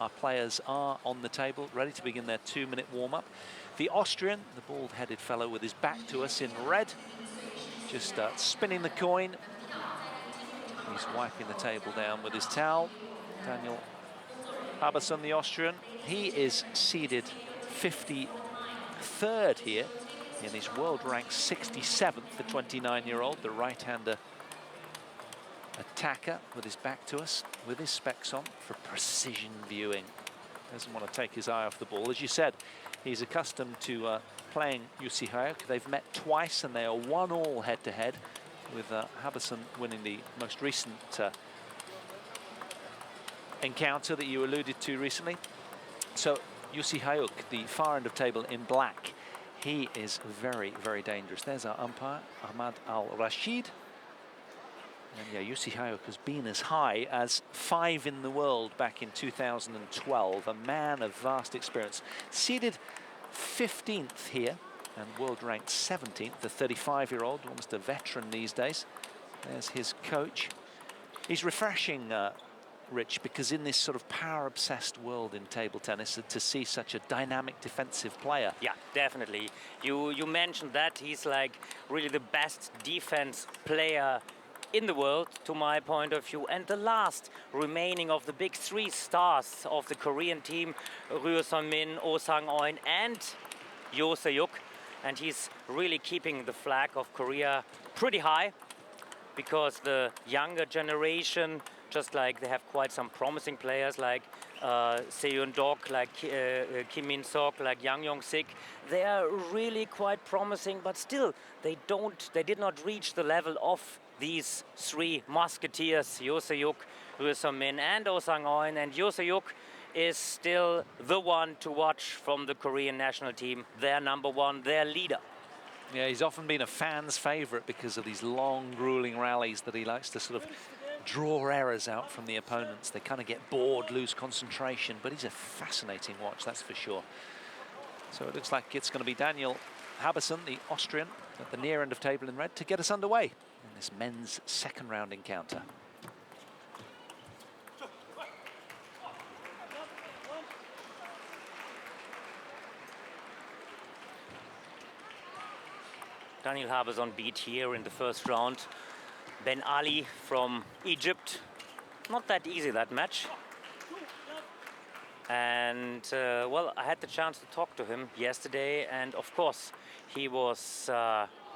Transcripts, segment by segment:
Our players are on the table, ready to begin their 2-minute warm-up. The Austrian, the bald-headed fellow with his back to us in red, just spinning the coin. He's wiping the table down with his towel. Daniel HABESOHN, the Austrian, he is seeded 53rd here, and he's world ranked 67th, the 29-year-old, the right-hander attacker with his back to us, with his specs on for precision viewing. Doesn't want to take his eye off the ball. As you said, he's accustomed to playing Saehyuk. They've met twice and they are 1-1 head-to-head, with HABESOHN winning the most recent encounter that you alluded to recently. So Saehyuk, the far end of table in black, he is very, very dangerous. There's our umpire, Ahmad Al-Rashid. And yeah, Saehyuk has been as high as 5 in the world back in 2012, a man of vast experience. Seeded 15th here and world ranked 17th, the 35-year-old, almost a veteran these days. There's his coach. He's refreshing, Rich, because in this sort of power-obsessed world in table tennis, to see such a dynamic defensive player. Yeah, definitely. You mentioned that he's like really the best defense player in the world, to my point of view, and the last remaining of the big 3 stars of the Korean team, Ryo Sun-min, Oh Sang-eun and Saehyuk, and he's really keeping the flag of Korea pretty high, because the younger generation, just like they have quite some promising players like Seon-dok, like Kim Min-sok, like Yang Yong-sik. They are really quite promising, but still they did not reach the level of these 3 musketeers, Saehyuk, Ryo Sun-min and Oh Sang-eun, and Saehyuk is still the one to watch from the Korean national team, their #1, their leader. Yeah, he's often been a fan's favorite because of these long, grueling rallies that he likes to sort of draw errors out from the opponents. They kind of get bored, lose concentration, but he's a fascinating watch, that's for sure. So it looks like it's going to be Daniel HABESOHN, the Austrian, at the near end of table in red, to get us underway in this men's second round encounter. Daniel HABESOHN beat here in the first round Ben Ali from Egypt. Not that easy, that match. And well, I had the chance to talk to him yesterday, and of course he was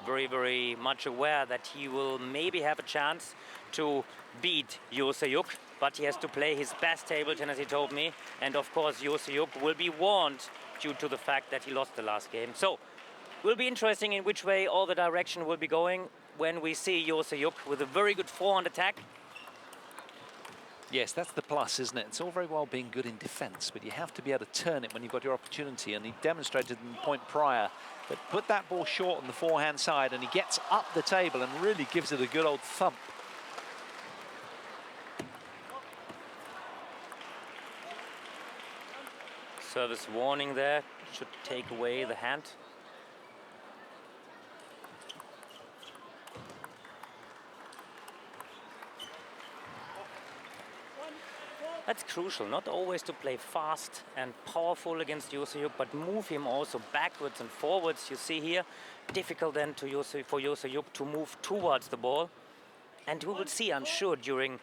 very, very much aware that he will maybe have a chance to beat Saehyuk, but he has to play his best table tennis, he told me, and of course Saehyuk will be warned due to the fact that he lost the last game. So will be interesting in which way all the direction will be going when we see Saehyuk with a very good forehand attack. Yes, that's the plus, isn't it? It's all very well being good in defense, but you have to be able to turn it when you've got your opportunity, and he demonstrated in the point prior that put that ball short on the forehand side, and he gets up the table and really gives it a good old thump. Service warning there, should take away the hand. That's crucial, not always to play fast and powerful against Saehyuk, but move him also backwards and forwards. You see here, difficult then for Saehyuk to move towards the ball. And we will see, I'm sure, during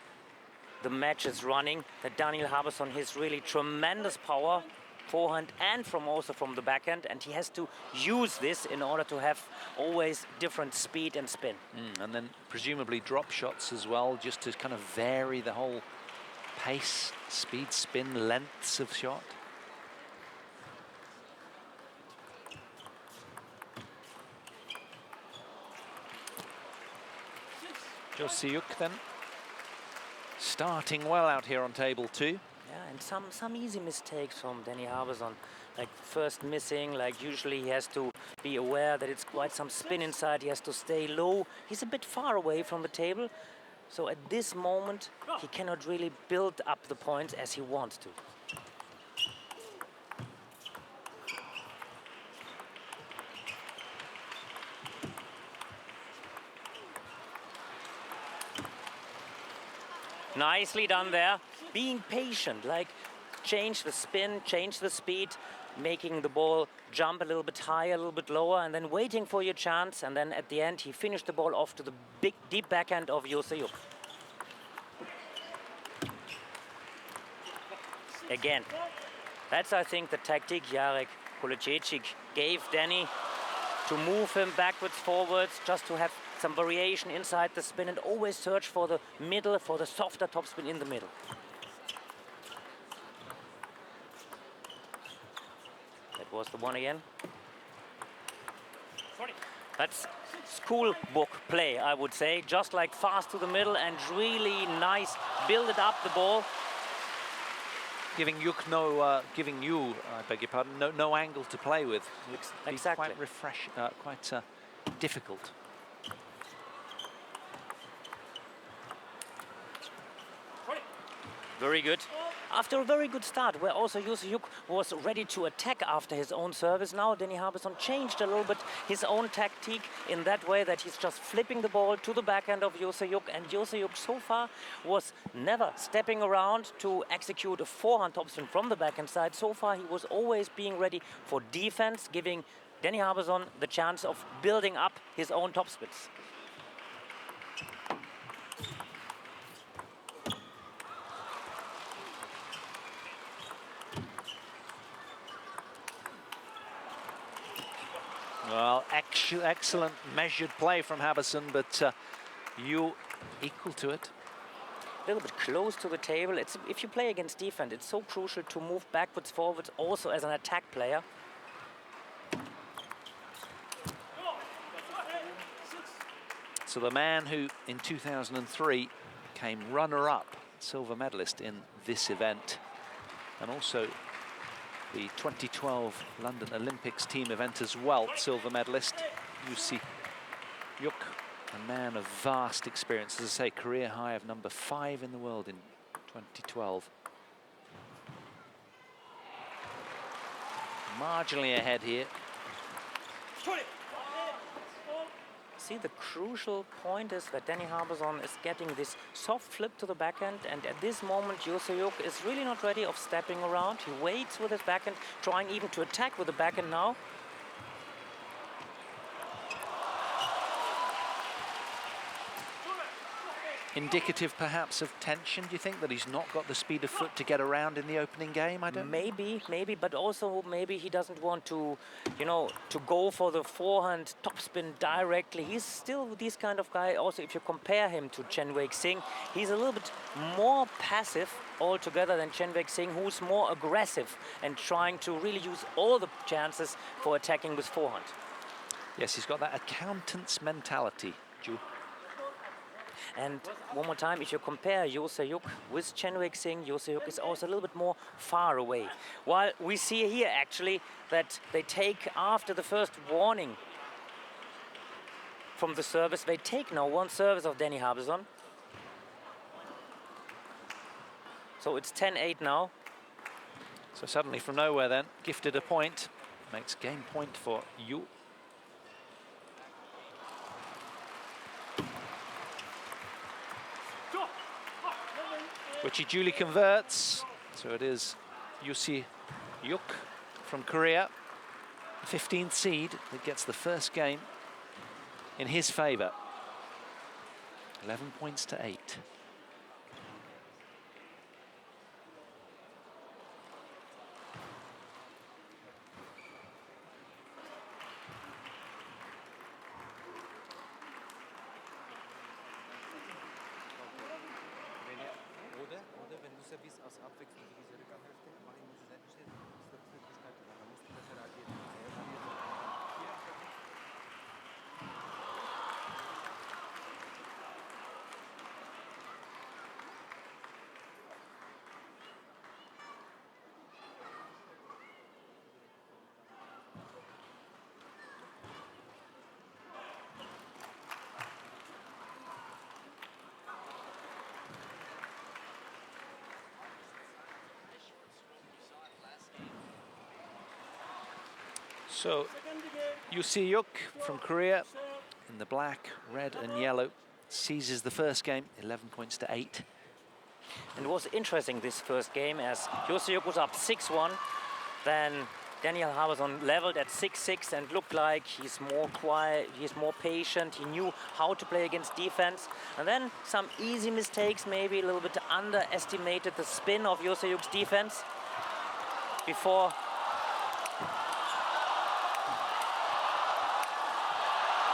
the matches running, that Daniel HABESOHN has really tremendous power, forehand and also from the backhand, and he has to use this in order to have always different speed and spin. And then presumably drop shots as well, just to kind of vary the whole pace, speed, spin, lengths of shot. Saehyuk then starting well out here on table 2. Yeah, and some easy mistakes from Daniel HABESOHN, like first missing, like usually he has to be aware that it's quite some spin inside, he has to stay low. He's a bit far away from the table. So at this moment, he cannot really build up the points as he wants to. Nicely done there. Being patient, like change the spin, change the speed, making the ball jump a little bit higher, a little bit lower, and then waiting for your chance. And then at the end, he finished the ball off to the big, deep backhand of Saehyuk. Again, that's, I think, the tactic Jarek Kolececic gave Danny to move him backwards, forwards, just to have some variation inside the spin and always search for the middle, for the softer topspin in the middle. That was the one again. That's school book play, I would say. Just like fast to the middle and really nice, build it up the ball. Giving you, I beg your pardon, no angle to play with. It's Exactly. quite difficult. Very good. After a very good start, where also Saehyuk was ready to attack after his own service, now Danny HABESOHN changed a little bit his own tactic in that way that he's just flipping the ball to the backhand of Saehyuk, and Saehyuk so far was never stepping around to execute a forehand topspin from the backhand side. So far he was always being ready for defense, giving Danny HABESOHN the chance of building up his own topspins. Well, excellent measured play from HABESOHN, but you equal to it. A little bit close to the table. If you play against defense, it's so crucial to move backwards, forwards, also as an attack player. So the man who in 2003 came runner-up, silver medalist in this event, and also the 2012 London Olympics team event as well, silver medalist, Saehyuk, a man of vast experience, as I say, career high of number 5 in the world in 2012. Marginally ahead here. See, the crucial point is that Danny HABESOHN is getting this soft flip to the backhand, and at this moment Saehyuk is really not ready of stepping around. He waits with his backhand, trying even to attack with the backhand now. Indicative perhaps of tension, do you think, that he's not got the speed of foot to get around in the opening game? I don't know. Maybe, but also maybe he doesn't want to, to go for the forehand topspin directly. He's still this kind of guy. Also, if you compare him to Chen Wei-Xing, he's a little bit more passive altogether than Chen Wei-Xing, who's more aggressive and trying to really use all the chances for attacking with forehand. Yes, he's got that accountant's mentality, JOO. And one more time, if you compare Saehyuk with Chen Wei-Xing, Saehyuk is also a little bit more far away. While we see here actually that they take, after the first warning from the service, they take now one service of Danny HABESOHN. So it's 10-8 now. So suddenly from nowhere then, gifted a point, makes game point for JOO. Which he duly converts. So it is Saehyuk from Korea, 15th seed, that gets the first game in his favor. 11 points to 8. So Saehyuk from Korea in the black, red and yellow seizes the first game, 11 points to 8. And it was interesting this first game as Saehyuk was up 6-1, then Daniel HABESOHN leveled at 6-6 and looked like he's more quiet, he's more patient, he knew how to play against defense. And then some easy mistakes, maybe a little bit underestimated the spin of Saehyuk's defense before.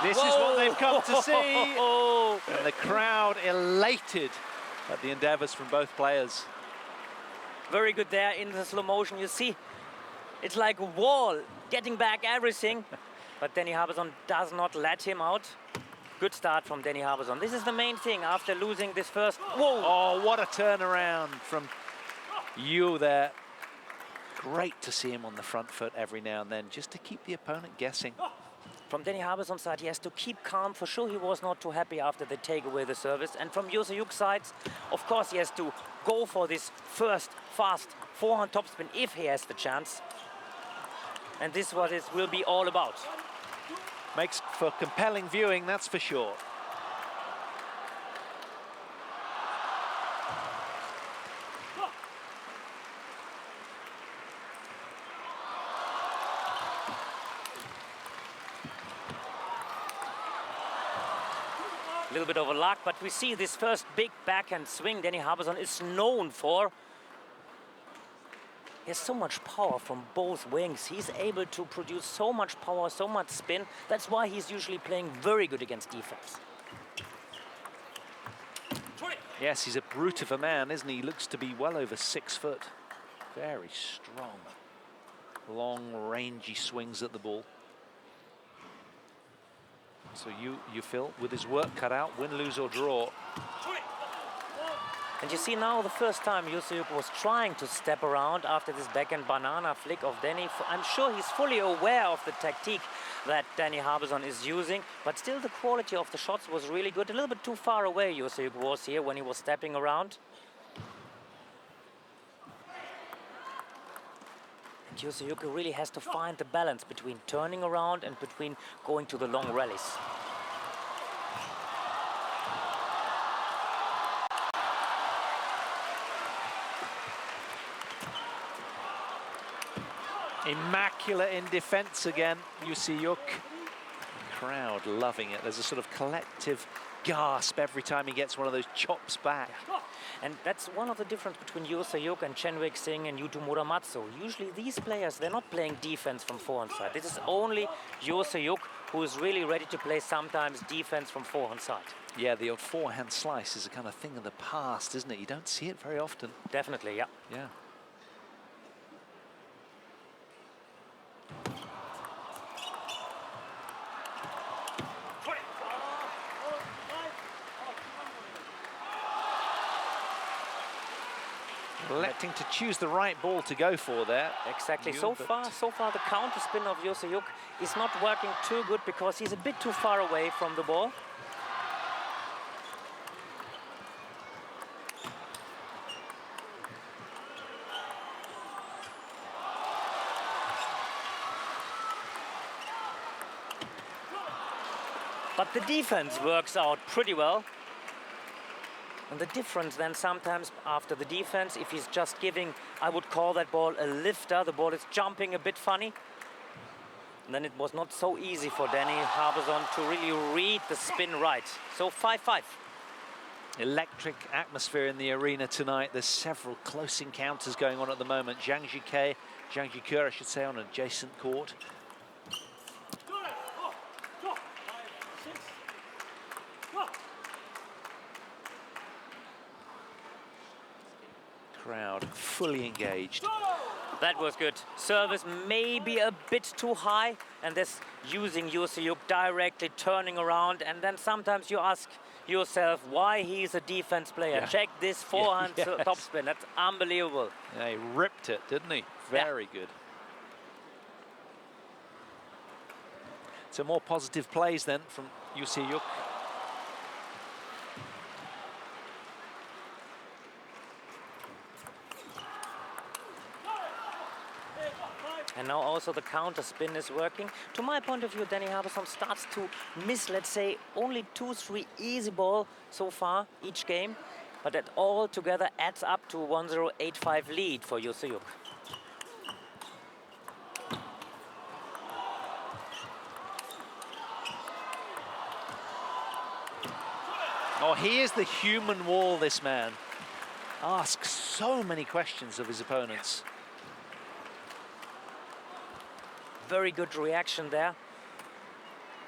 This is what they've come to see. And the crowd elated at the endeavors from both players. Very good there in the slow motion. You see, it's like a wall getting back everything. But Danny HABESOHN does not let him out. Good start from Danny HABESOHN. This is the main thing after losing this first. Whoa! Oh, what a turnaround from JOO there. Great to see him on the front foot every now and then, just to keep the opponent guessing. From Danny HABESOHN's side, he has to keep calm. For sure, he was not too happy after they take away the service. And from Saehyuk's side, of course, he has to go for this first fast forehand topspin if he has the chance. And this is what it will be all about. Makes for compelling viewing, that's for sure. A little bit of a luck, but we see this first big backhand swing Danny HABESOHN is known for. He has so much power from both wings. He's able to produce so much power, so much spin. That's why he's usually playing very good against defense. Yes, he's a brute of a man, isn't he? He looks to be well over 6 foot. Very strong. Long, rangy swings at the ball. So you feel, with his work cut out, win, lose or draw. And you see now the first time Saehyuk was trying to step around after this backhand banana flick of Danny. I'm sure he's fully aware of the tactique that Danny HABESOHN is using, but still the quality of the shots was really good. A little bit too far away Saehyuk was here when he was stepping around. And Saehyuk really has to find the balance between turning around and between going to the long rallies. Immaculate in defense again, Saehyuk. Crowd loving it. There's a sort of collective gasp every time he gets one of those chops back. And that's one of the difference between Saehyuk and Chenwick Singh and Yuto Muramatsu. Usually these players, they're not playing defense from forehand side. This is only Saehyuk who is really ready to play sometimes defense from forehand side. Yeah, the old forehand slice is a kind of thing of the past, isn't it? You don't see it very often. Definitely, yeah. Yeah. Electing to choose the right ball to go for there. Exactly. So far the counter spin of Saehyuk is not working too good because he's a bit too far away from the ball. But the defense works out pretty well. And the difference then sometimes after the defense, if he's just giving, I would call that ball a lifter, the ball is jumping a bit funny. And then it was not so easy for Danny HABESOHN to really read the spin right. So 5-5. Electric atmosphere in the arena tonight. There's several close encounters going on at the moment. Zhang Jike, I should say, on an adjacent court. Crowd fully engaged. That was good. Service maybe a bit too high, and this using Saehyuk directly turning around, and then sometimes you ask yourself why he's a defense player. Yeah. Check this forehand topspin. That's unbelievable. Yeah, he ripped it, didn't he? Very good. So more positive plays then from Saehyuk. And now also the counter spin is working. To my point of view, Danny HABESOHN starts to miss, let's say, only 2-3 easy ball so far each game. but that all together adds up to 1-0-8-5 lead for Saehyuk. Oh, he is the human wall, this man. Asks so many questions of his opponents. Very good reaction there.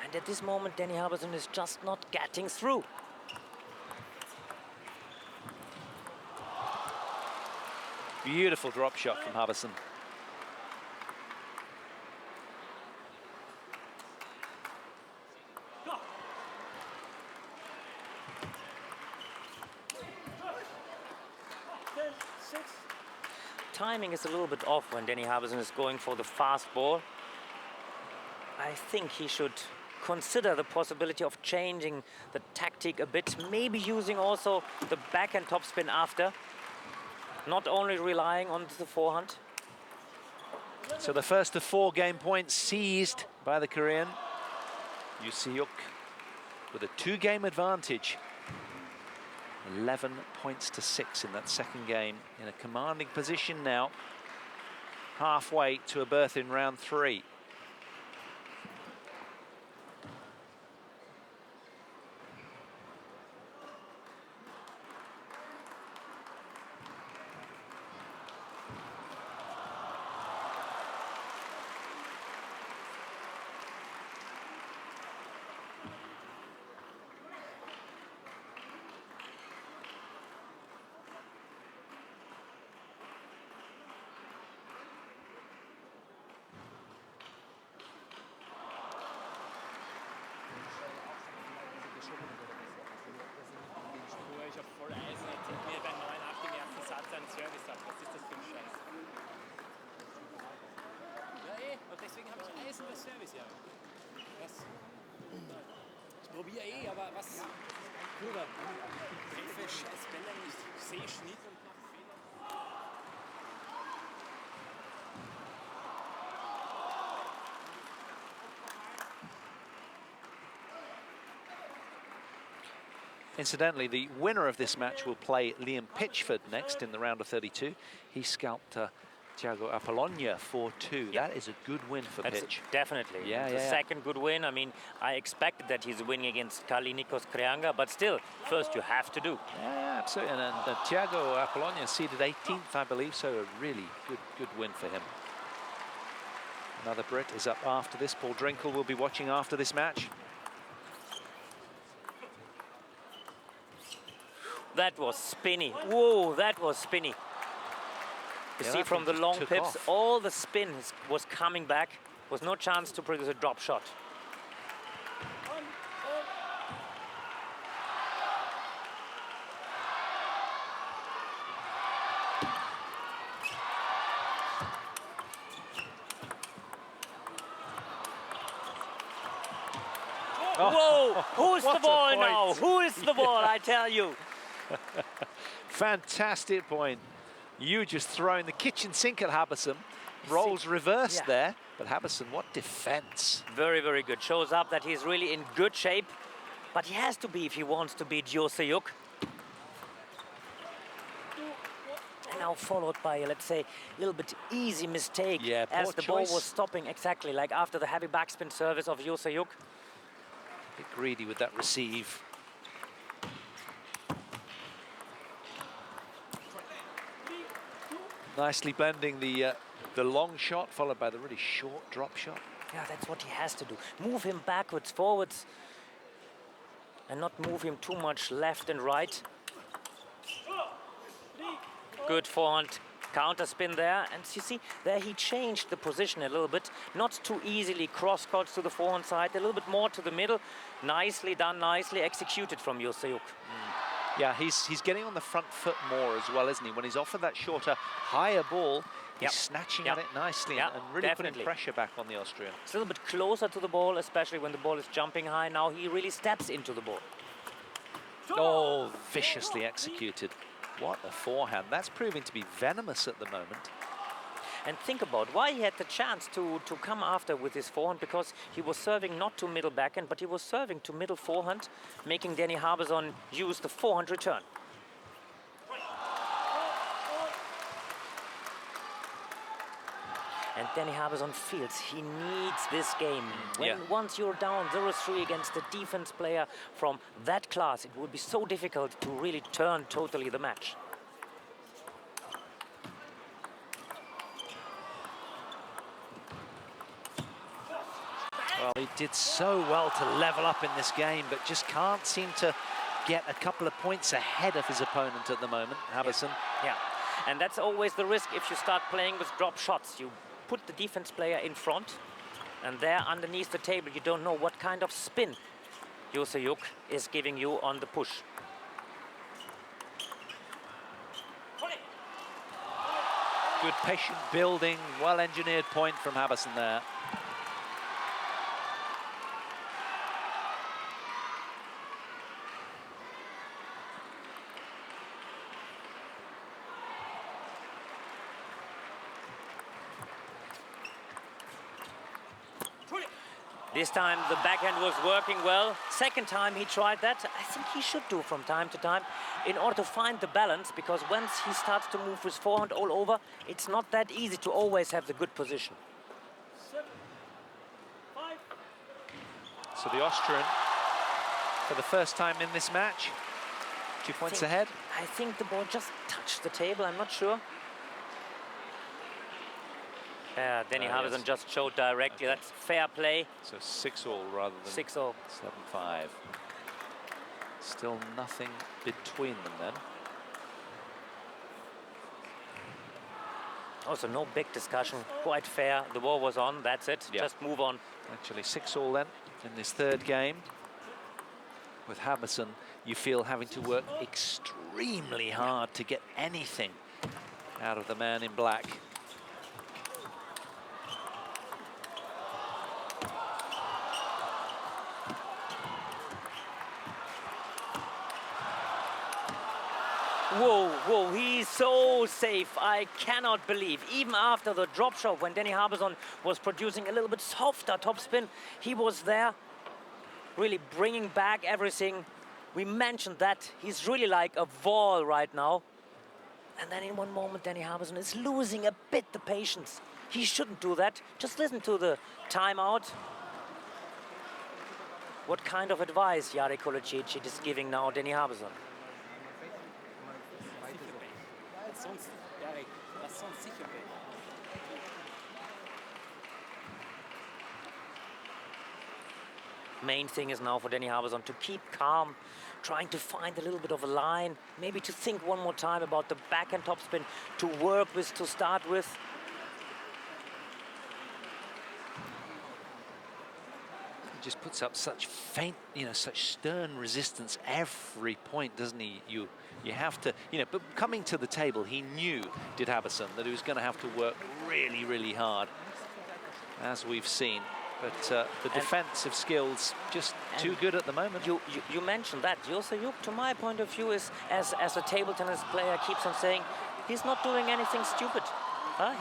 And at this moment, Danny HABESOHN is just not getting through. Beautiful drop shot from HABESOHN. Timing is a little bit off when Danny HABESOHN is going for the fast ball. I think he should consider the possibility of changing the tactic a bit, maybe using also the backhand topspin after, not only relying on the forehand. So the first of 4 game points seized by the Korean. Saehyuk with a 2-game advantage. 11 points to 6 in that second game, in a commanding position now, halfway to a berth in round 3. Incidentally, the winner of this match will play Liam Pitchford next in the round of 32. He scalped Thiago Apollonia 4-2. That is a good win for Pitch. Definitely. Yeah, the second good win. I mean, I expected that he's winning against Nikos Krianga, but still, first you have to do. Yeah, absolutely. And Thiago Apollonia seeded 18th, I believe, so a really good win for him. Another Brit is up after this. Paul Drinkle will be watching after this match. That was spinny. Whoa, that was spinny. You see from the long pips, all the spin was coming back. Was no chance to produce a drop shot. Whoa, who's the ball now? Who is the ball, I tell you? Fantastic point. You just throwing the kitchen sink at HABESOHN. Rolls reversed there, but HABESOHN, what defense. Very, very good. Shows up that he's really in good shape, but he has to be if he wants to beat Saehyuk. And now followed by, let's say, a little bit easy mistake as the ball was stopping exactly like after the heavy backspin service of Saehyuk. A bit greedy with that receive. Nicely blending the long shot followed by the really short drop shot. Yeah, that's what he has to do. Move him backwards, forwards, and not move him too much left and right. Good forehand counter spin there, and you see there he changed the position a little bit, not too easily cross cuts to the forehand side, a little bit more to the middle. Nicely done, nicely executed from Saehyuk. Yeah, he's getting on the front foot more as well, isn't he? When he's offered that shorter, higher ball, he's snatching at it nicely and really putting pressure back on the Austrian. It's a little bit closer to the ball, especially when the ball is jumping high. Now he really steps into the ball. Oh, viciously executed. What a forehand. That's proving to be venomous at the moment. And think about why he had the chance to come after with his forehand, because he was serving not to middle backhand, but he was serving to middle forehand, making Danny HABESOHN use the forehand return. And Danny HABESOHN feels he needs this game. Yeah. Once you're down 0-3 against a defense player from that class, it would be so difficult to really turn totally the match. Well, he did so well to level up in this game, but just can't seem to get a couple of points ahead of his opponent at the moment, HABESOHN. Yeah, and that's always the risk if you start playing with drop shots. You put the defense player in front, and there underneath the table, you don't know what kind of spin Saehyuk is giving you on the push. Good patient building, well-engineered point from HABESOHN there. This time the backhand was working well. Second time he tried that. I think he should do from time to time in order to find the balance, because once he starts to move his forehand all over, it's not that easy to always have the good position. 7, 5. So the Austrian, for the first time in this match, 2 points ahead. I think the ball just touched the table, I'm not sure. Danny HABESOHN yes. just showed directly. Okay. That's fair play. So 6-all rather than 6-0. 7-5. Still nothing between them then. Also, no big discussion. Quite fair. The war was on. That's it. Yeah. Just move on. Actually 6-all then in this third game. With HABESOHN, you feel having to work extremely hard to get anything out of the man in black. Whoa, whoa, he's so safe. I cannot believe. Even after the drop shot, when Danny HABESOHN was producing a little bit softer topspin, he was there really bringing back everything. We mentioned that. He's really like a wall right now. And then in one moment, Danny HABESOHN is losing a bit the patience. He shouldn't do that. Just listen to the timeout. What kind of advice Jarek Kolecic is giving now Danny HABESOHN? Main thing is now for Danny HABESOHN to keep calm, trying to find a little bit of a line, maybe to think one more time about the backhand topspin to work with, to start with. He just puts up such faint, such stern resistance every point, doesn't he? You have to, but coming to the table, he knew, did HABESOHN, that he was going to have to work really, really hard, as we've seen. But the defensive skills just too good at the moment. You mentioned that. Saehyuk, to my point of view, is as a table tennis player keeps on saying, he's not doing anything stupid.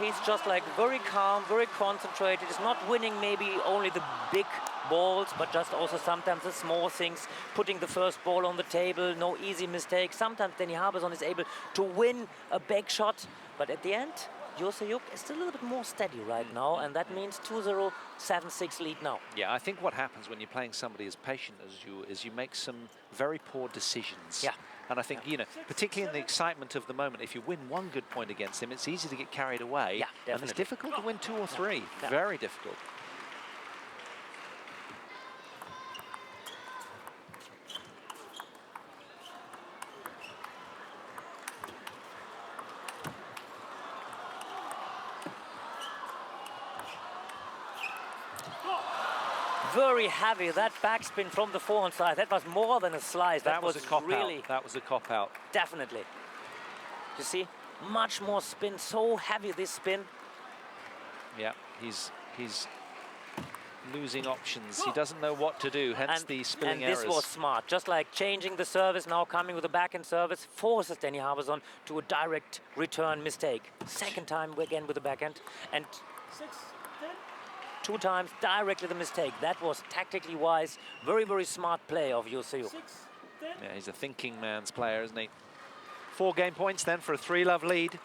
He's just like very calm, very concentrated. He's not winning maybe only the big balls, but just also sometimes the small things, putting the first ball on the table, no easy mistakes. Sometimes Danny HABESOHN is able to win a back shot, but at the end, Saehyuk is a little bit more steady right now, and that means 2-0, 7-6 lead now. Yeah, I think what happens when you're playing somebody as patient as you is you make some very poor decisions. Yeah. And I think, particularly in the excitement of the moment, if you win one good point against him, it's easy to get carried away. Yeah, definitely. And it's difficult to win 2 or 3. Yeah. Very difficult. Very heavy, that backspin from the forehand side. That was more than a slice. That was a cop really, out. That was a cop out. Definitely. You see, much more spin, so heavy this spin. Yeah, he's losing options. He doesn't know what to do, hence the spilling errors. And this was smart. Just like changing the service, now coming with a backhand service, forces Danny HABESOHN to a direct return mistake. Second time again with the backhand. And 6, 10. 2 times directly the mistake. That was tactically wise. Very, very smart play of Saehyuk. 6, 10. Yeah, he's a thinking man's player, isn't he? 4 game points then for a 3-love lead.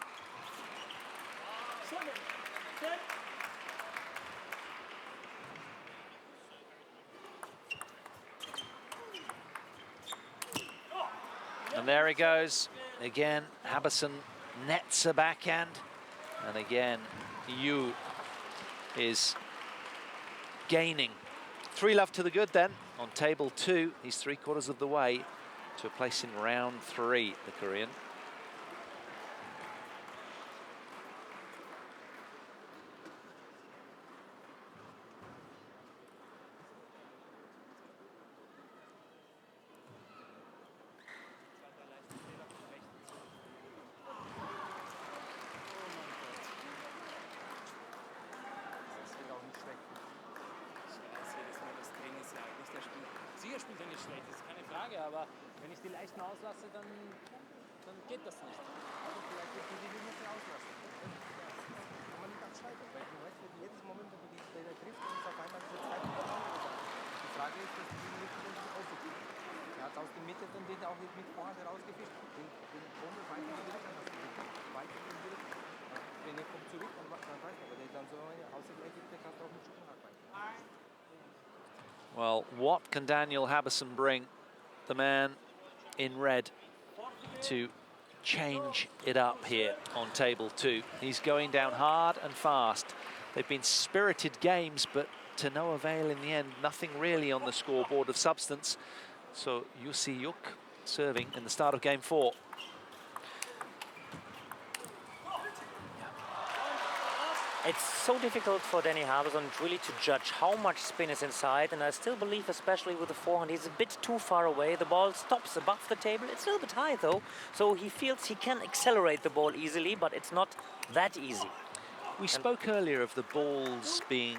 7, 10. And there he goes. Again, HABESOHN nets a backhand. And again, JOO is gaining. 3-love to the good then on table 2. He's 3/4 of the way to a place in round 3, the Korean. Sieger spielt ja nicht schlecht, das ist keine Frage, aber wenn ich die Leichten auslasse, dann geht das nicht. Also vielleicht wird die ein bisschen auslassen. Kann man nicht abschalten, weil du weißt, jedes Moment, wo du die Trainer triffst, dann ist auf einmal diese zweite Übertragung. Die Frage ist, dass die nicht ausgeführt. Er hat aus der Mitte dann den auch mit vorher rausgefischt. Den Bombe weiter in die Richtung hast du gekriegt. Weiter in die Richtung. Wenn er kommt zurück, dann weißt du, aber der dann so eine Ausgleich gibt, der kannst du auch mit Schuppen arbeiten. Well, what can Daniel HABESOHN bring, the man in red, to change it up here on table 2? He's going down hard and fast. They've been spirited games, but to no avail in the end. Nothing really on the scoreboard of substance. So Saehyuk serving in the start of game 4. It's so difficult for Danny HABESOHN really to judge how much spin is inside, and I still believe, especially with the forehand, he's a bit too far away. The ball stops above the table. It's a little bit high though, so he feels he can accelerate the ball easily, but it's not that easy. We spoke earlier of the balls being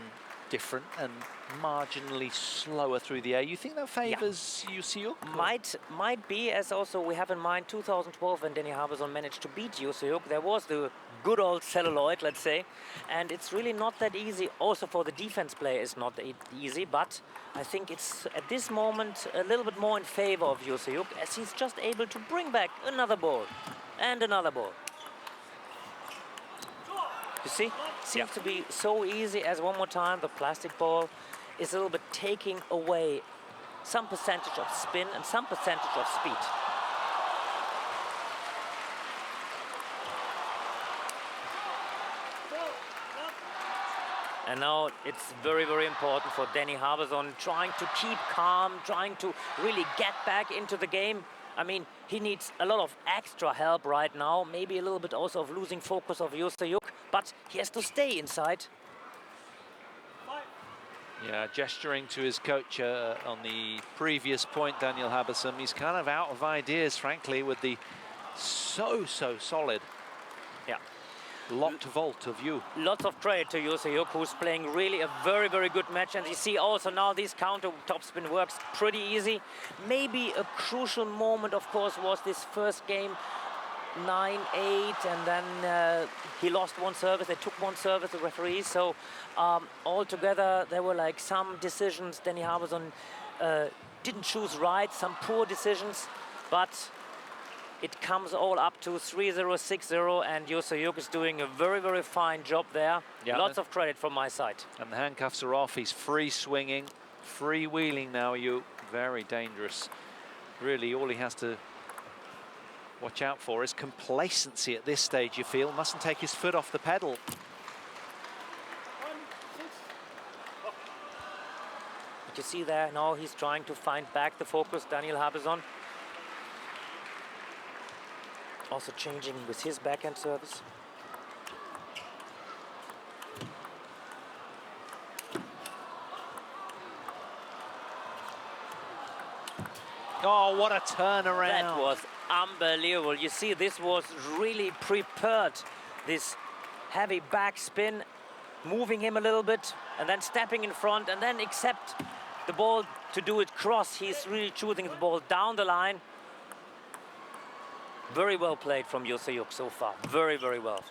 different and marginally slower through the air. You think that favours Saehyuk? Might be, as also we have in mind 2012 when Danny HABESOHN managed to beat Saehyuk. There was the good old celluloid, let's say, and it's really not that easy. Also for the defense player, it's not that easy, but I think it's at this moment a little bit more in favor of Saehyuk, as he's just able to bring back another ball and another ball. You see, seems to be so easy as one more time the plastic ball is a little bit taking away some percentage of spin and some percentage of speed. And now it's very, very important for Danny HABESOHN trying to keep calm, trying to really get back into the game. I mean, he needs a lot of extra help right now, maybe a little bit also of losing focus of Saehyuk, but he has to stay inside. Yeah, gesturing to his coach on the previous point, Daniel HABESOHN. He's kind of out of ideas, frankly, with the so solid locked vault of JOO. Lots of credit to Saehyuk, who's playing really a very, very good match. And you see also now this counter topspin works pretty easy. Maybe a crucial moment, of course, was this first game, 9-8, and then he lost one service. They took one service, the referees. So altogether, there were like some decisions Danny HABESOHN didn't choose right, some poor decisions, but it comes all up to 3-0, 6-0, and Saehyuk is doing a very, very fine job there. Yeah, lots of credit from my side. And the handcuffs are off. He's free swinging, free wheeling now, JOO. Very dangerous. Really, all he has to watch out for is complacency at this stage, you feel. Mustn't take his foot off the pedal. But you see there, now he's trying to find back the focus, Daniel HABESOHN. Also changing with his backhand service. Oh, what a turnaround. That was unbelievable. You see, this was really prepared. This heavy backspin, moving him a little bit, and then stepping in front, and then accept the ball to do it cross. He's really shooting the ball down the line. Very well played from Saehyuk so far. Very, very well.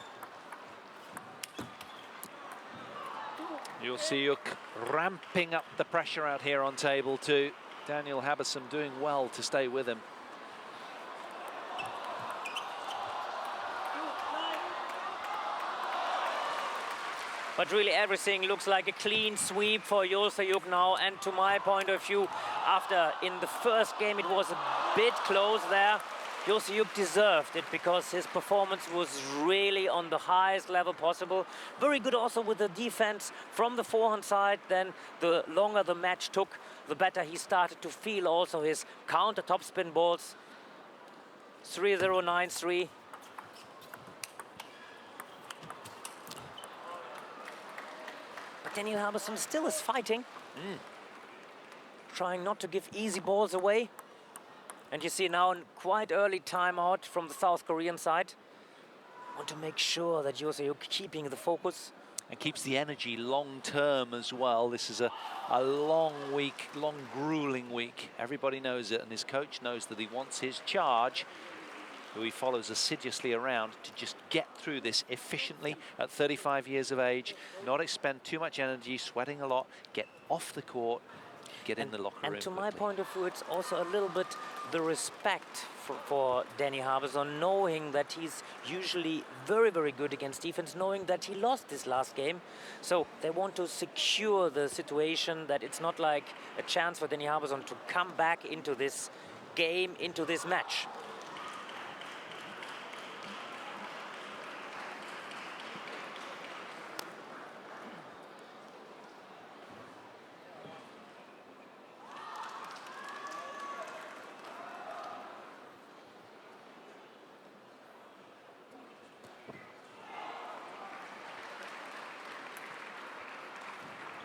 Saehyuk ramping up the pressure out here on table 2. Daniel HABESOHN doing well to stay with him. But really everything looks like a clean sweep for Saehyuk now. And to my point of view, after in the first game it was a bit close there, Saehyuk deserved it because his performance was really on the highest level possible. Very good also with the defense from the forehand side. Then the longer the match took, the better he started to feel also his counter topspin balls. 3-0-9-3. But Daniel HABESOHN still is fighting. Trying not to give easy balls away. And you see now a quite early timeout from the South Korean side. Want to make sure that Saehyuk keeping the focus. And keeps the energy long term as well. This is a long week, long grueling week. Everybody knows it, and his coach knows that he wants his charge, who he follows assiduously around, to just get through this efficiently at 35 years of age, not expend too much energy, sweating a lot, get off the court, get in the locker room. And to my quickly. point of view, it's also a little bit the respect for Danny HABESOHN, knowing that he's usually very, very good against defense, knowing that he lost this last game. So they want to secure the situation, that it's not like a chance for Danny HABESOHN to come back into this game, into this match.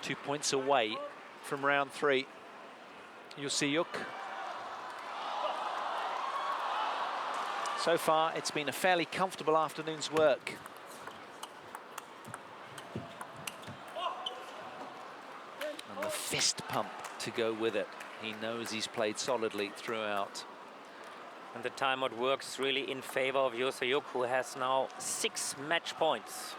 Two points away from round 3. Saehyuk. So far, it's been a fairly comfortable afternoon's work. And the fist pump to go with it. He knows he's played solidly throughout. And the timeout works really in favor of Saehyuk, who has now 6 match points.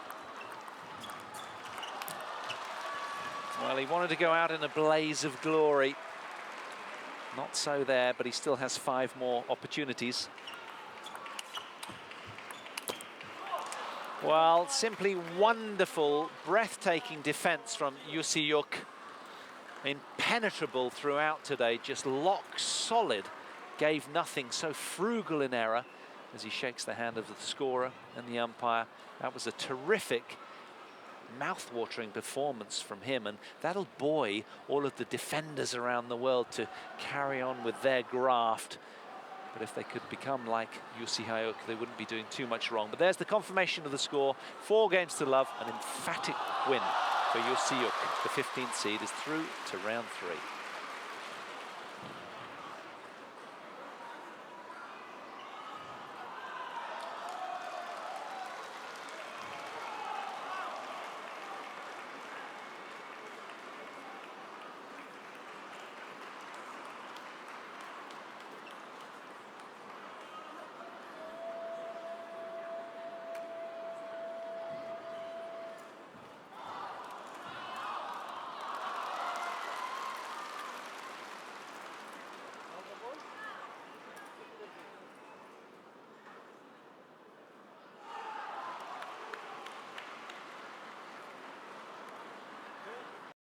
Well, he wanted to go out in a blaze of glory. Not so there, but he still has 5 more opportunities. Well, simply wonderful, breathtaking defense from Saehyuk. Impenetrable throughout today, just lock solid. Gave nothing, so frugal in error as he shakes the hand of the scorer and the umpire. That was a terrific, mouth-watering performance from him, and that'll buoy all of the defenders around the world to carry on with their graft. But if they could become like Saehyuk, they wouldn't be doing too much wrong. But there's the confirmation of the score. 4 games to love, an emphatic win for Saehyuk. The 15th seed is through to round 3.